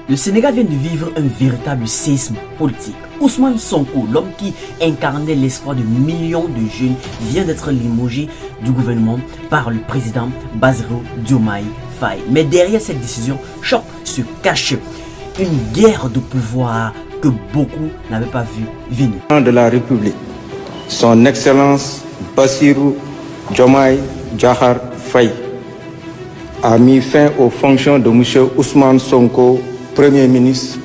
Le Sénégal vient de vivre un véritable séisme politique. Ousmane Sonko, l'homme qui incarnait l'espoir de millions de jeunes, vient d'être limogé du gouvernement par le président Bassirou Diomaye Faye. Mais derrière cette décision, choc, se cache une guerre de pouvoir que beaucoup n'avaient pas vu venir. De la République, son Excellence Bassirou Diomaye Diakhar Faye a mis fin aux fonctions de M. Ousmane Sonko, Premier ministre,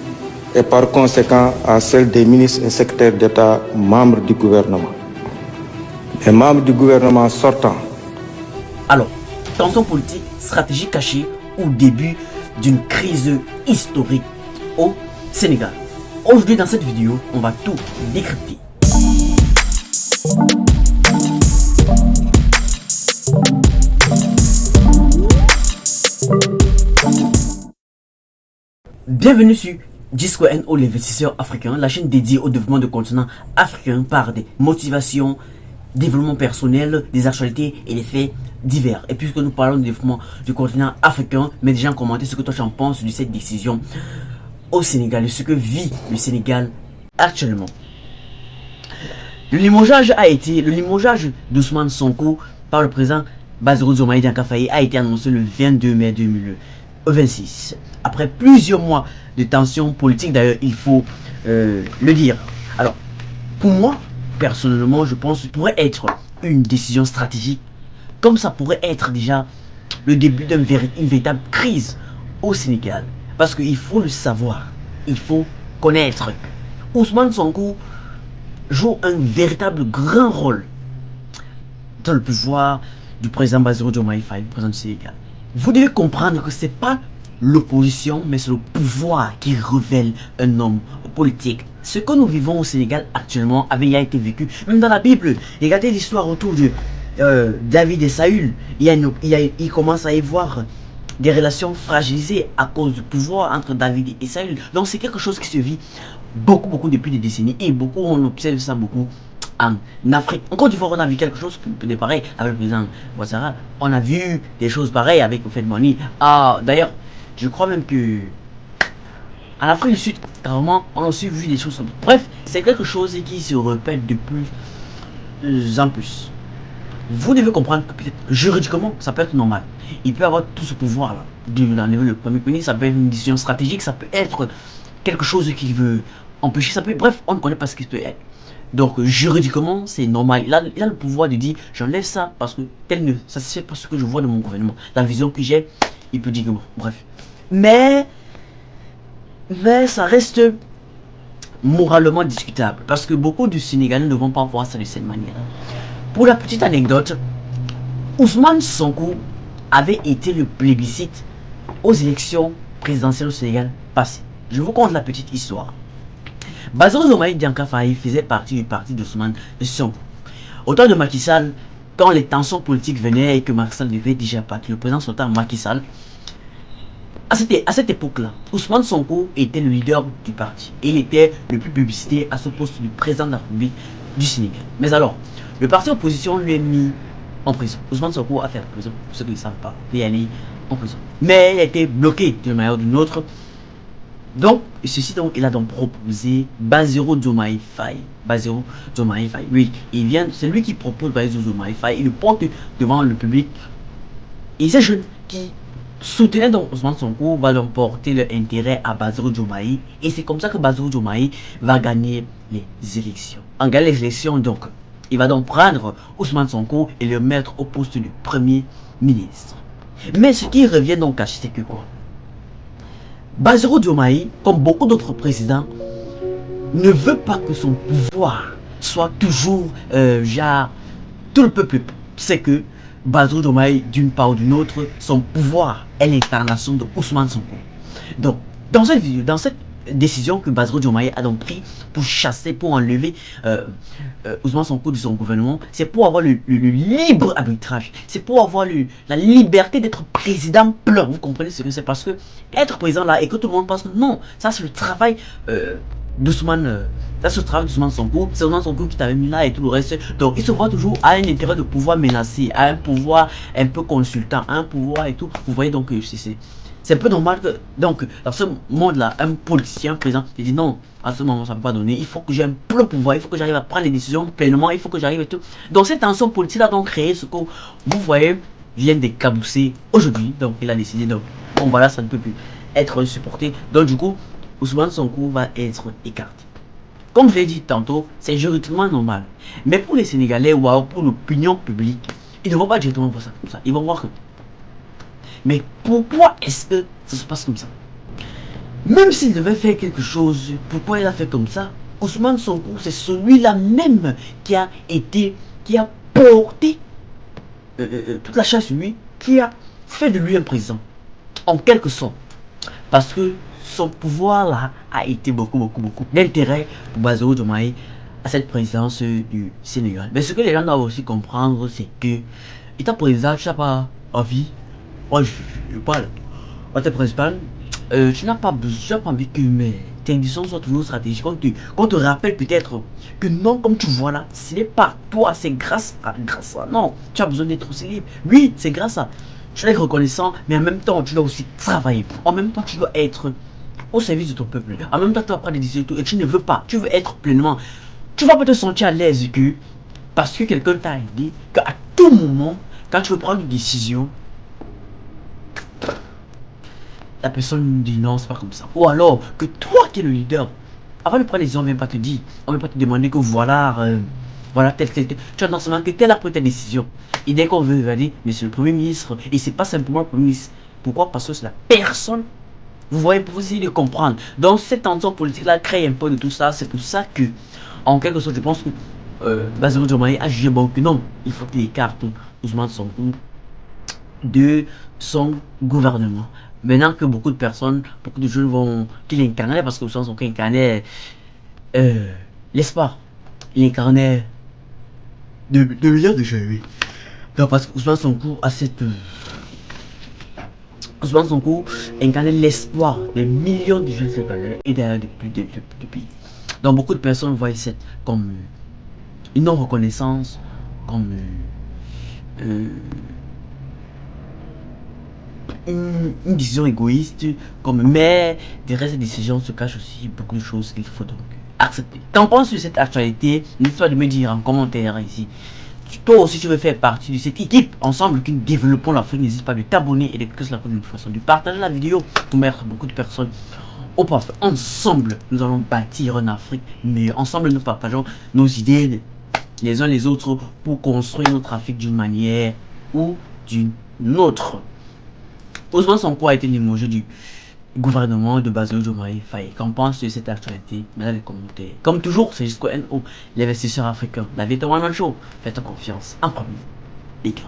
et par conséquent à celles des ministres et secrétaires d'État membres du gouvernement. Les membres du gouvernement sortants. Alors, tension politique, stratégie cachée au début d'une crise historique au Sénégal. Aujourd'hui, dans cette vidéo, on va tout décrypter. Bienvenue sur G2NO, l'investisseur africain, la chaîne dédiée au développement du continent africain par des motivations, développement personnel, des actualités et des faits divers. Et puisque nous parlons du développement du continent africain, mets déjà en commentaire ce que toi tu en penses de cette décision au Sénégal et ce que vit le Sénégal actuellement. Le limogeage d'Ousmane Sonko par le président Bassirou Diomaye Diakhar Faye a été annoncé le 22 mai 2026. Après plusieurs mois de tensions politiques, d'ailleurs, il faut le dire. Alors, pour moi, personnellement, je pense que ça pourrait être une décision stratégique, comme ça pourrait être déjà le début d'une véritable crise au Sénégal. Parce qu'il faut le savoir, il faut connaître. Ousmane Sonko joue un véritable grand rôle dans le pouvoir du président Bassirou Diomaye Faye, le président du Sénégal. Vous devez comprendre que ce n'est pas l'opposition, mais c'est le pouvoir qui révèle un homme politique. Ce que nous vivons au Sénégal actuellement avait été vécu, même dans la Bible. Regardez l'histoire autour de David et Saül. Il commence à y voir des relations fragilisées à cause du pouvoir entre David et Saül. Donc c'est quelque chose qui se vit beaucoup depuis des décennies. Et beaucoup, on observe ça beaucoup en Afrique. En Côte d'Ivoire, on a vu quelque chose de pareil avec le président Ouattara. On a vu des choses pareilles avec le fait de Mani. Ah, d'ailleurs, je crois même que en Afrique du Sud, carrément, on a aussi vu des choses. Bref, c'est quelque chose qui se répète de plus en plus. Vous devez comprendre que peut-être juridiquement, ça peut être normal. Il peut avoir tout ce pouvoir-là. Dans le niveau du premier ministre, ça peut être une décision stratégique, ça peut être quelque chose qu'il veut empêcher. Ça peut, bref, on ne connaît pas ce qui peut être. Donc, juridiquement, c'est normal. Il a le pouvoir de dire, j'enlève ça parce que tel ne satisfait pas ce que je vois de mon gouvernement. La vision que j'ai, il peut dire que bon, bref. Mais ça reste moralement discutable parce que beaucoup de Sénégalais ne vont pas voir ça de cette manière. Pour la petite anecdote, Ousmane Sonko avait été le plébiscite aux élections présidentielles au Sénégal passées. Je vous conte la petite histoire. Bassirou Diomaye Diakhar Faye faisait partie du parti d'Ousmane Sonko. Au temps de Macky Sall, quand les tensions politiques venaient et que Macky Sall devait déjà partir, le président sortant Macky Sall, à cette époque-là, Ousmane Sonko était le leader du parti. Et il était le plus publicité à ce poste du président de la République du Sénégal. Mais alors, le parti opposition lui a mis en prison. Ousmane Sonko a fait la prison, pour ceux qui ne savent pas, il est allé en prison. Mais il a été bloqué d'une manière ou d'une autre. Donc, il a donc proposé Bassirou Diomaye Faye. Bassirou Diomaye Faye, oui, c'est lui qui propose Bassirou Diomaye Faye. Il le porte devant le public. Et ces jeunes qui soutenaient donc Ousmane Sonko va donc porter leur intérêt à Bassirou Diomaye. Et c'est comme ça que Bassirou Diomaye va gagner les élections. En gagnant les élections, donc, il va donc prendre Ousmane Sonko et le mettre au poste du premier ministre. Mais ce qui revient donc à c'est que quoi? Bassirou Diomaye, comme beaucoup d'autres présidents, ne veut pas que son pouvoir soit toujours genre tout le peuple. C'est que Bassirou Diomaye, d'une part ou d'une autre, son pouvoir est l'incarnation de Ousmane Sonko. Donc, dans cette vidéo, dans cette décision que Bassirou Diomaye a donc pris pour chasser, pour enlever Ousmane Sonko de son gouvernement, c'est pour avoir le libre arbitrage, c'est pour avoir la liberté d'être président plein. Vous comprenez ce que c'est? Parce que être président là et que tout le monde pense que non, ça c'est le travail d'Ousmane. Sonko, c'est Ousmane Sonko qui t'avait mis là et tout le reste. Donc il se voit toujours à un intérêt de pouvoir menacer, à un pouvoir un peu consultant, à un pouvoir et tout. Vous voyez donc c'est C'est un peu normal que, donc, dans ce monde-là, un politicien, président, il dit non, à ce moment, ça ne peut pas donner. Il faut que j'ai un plein pouvoir, il faut que j'arrive à prendre les décisions pleinement, il faut que j'arrive et tout. Donc, cette tension politique a donc créé ce que vous voyez vient d'éclabousser aujourd'hui. Donc, il a décidé, donc, bon, voilà, ça ne peut plus être supporté. Donc, du coup, Ousmane Sonko va être écarté. Comme je l'ai dit tantôt, c'est juridiquement normal. Mais pour les Sénégalais ou alors pour l'opinion publique, ils ne vont pas directement voir ça comme ça. Ils vont voir que. Mais pourquoi est-ce que ça se passe comme ça? Même s'il devait faire quelque chose, pourquoi il a fait comme ça? Ousmane Sonko, c'est celui-là même qui a porté toute la chasse sur lui, qui a fait de lui un président. En quelque sorte. Parce que son pouvoir là a été beaucoup d'intérêt pour Bazoum Diomaye à cette présidence du Sénégal. Mais ce que les gens doivent aussi comprendre, c'est que étant président, tu n'as pas envie. Moi je parle en tant que principal, tu n'as pas envie que tes décisions soient toujours stratégiques. Qu'on te rappelle peut-être que non, comme tu vois là, ce n'est pas toi, c'est grâce à non, tu as besoin d'être aussi libre. Oui, c'est grâce à. Tu dois être reconnaissant, mais en même temps, tu dois aussi travailler. En même temps, tu dois être au service de ton peuple. En même temps, tu dois prendre des décisions et tu ne veux pas. Tu veux être pleinement. Tu vas pas te sentir à l'aise que parce que quelqu'un t'a dit qu'à tout moment, quand tu veux prendre une décision, la personne dit non, c'est pas comme ça. Ou alors que toi qui es le leader, avant de prendre les décisions, on ne vient pas te dire, on ne vient pas te demander que voilà, voilà, tel. Tu as dans ce moment que tel a pris ta décision. Et dès qu'on veut évaluer, monsieur le Premier ministre, et c'est pas simplement le Premier ministre. Pourquoi? Parce que c'est la personne. Vous voyez, pour essayer de comprendre. Donc cette tension politique-là crée un peu de tout ça. C'est pour ça que, en quelque sorte, je pense que Bazoum Diomaye a jugé bon que non, il faut qu'il écarte Ousmane Sonko de son gouvernement. Maintenant que beaucoup de personnes, beaucoup de jeunes vont qu'il incarnait, parce que Ousmane Sonko incarnait l'espoir. Il incarnait de millions de jeunes, oui. Donc parce que Ousmane Sonko a cette... Ousmane Sonko incarnait l'espoir de millions de jeunes sénégalais et d'ailleurs de pays. Donc beaucoup de personnes voient ça comme une non-reconnaissance, comme une décision égoïste, comme mais derrière cette décision se cachent aussi beaucoup de choses qu'il faut donc accepter. Qu'en penses-tu de cette actualité? N'hésite pas de me dire en commentaire ici. Toi aussi tu veux faire partie de cette équipe ensemble qui développons l'Afrique, n'hésite pas de t'abonner et de cliquer sur la notification, de partager la vidéo pour mettre beaucoup de personnes au parfait. Ensemble nous allons bâtir une Afrique meilleure. Ensemble nous partageons nos idées les uns les autres pour construire notre Afrique d'une manière ou d'une autre. Ousmane Sonko a été limogé du gouvernement de Bazoum Diomaye Faye. Qu'en pense de cette actualité? Mets dans les commentaires. Comme toujours, c'est jusqu'au NO, l'investisseur africain. La vie est un one-man show. Faites confiance en premier. Les gars.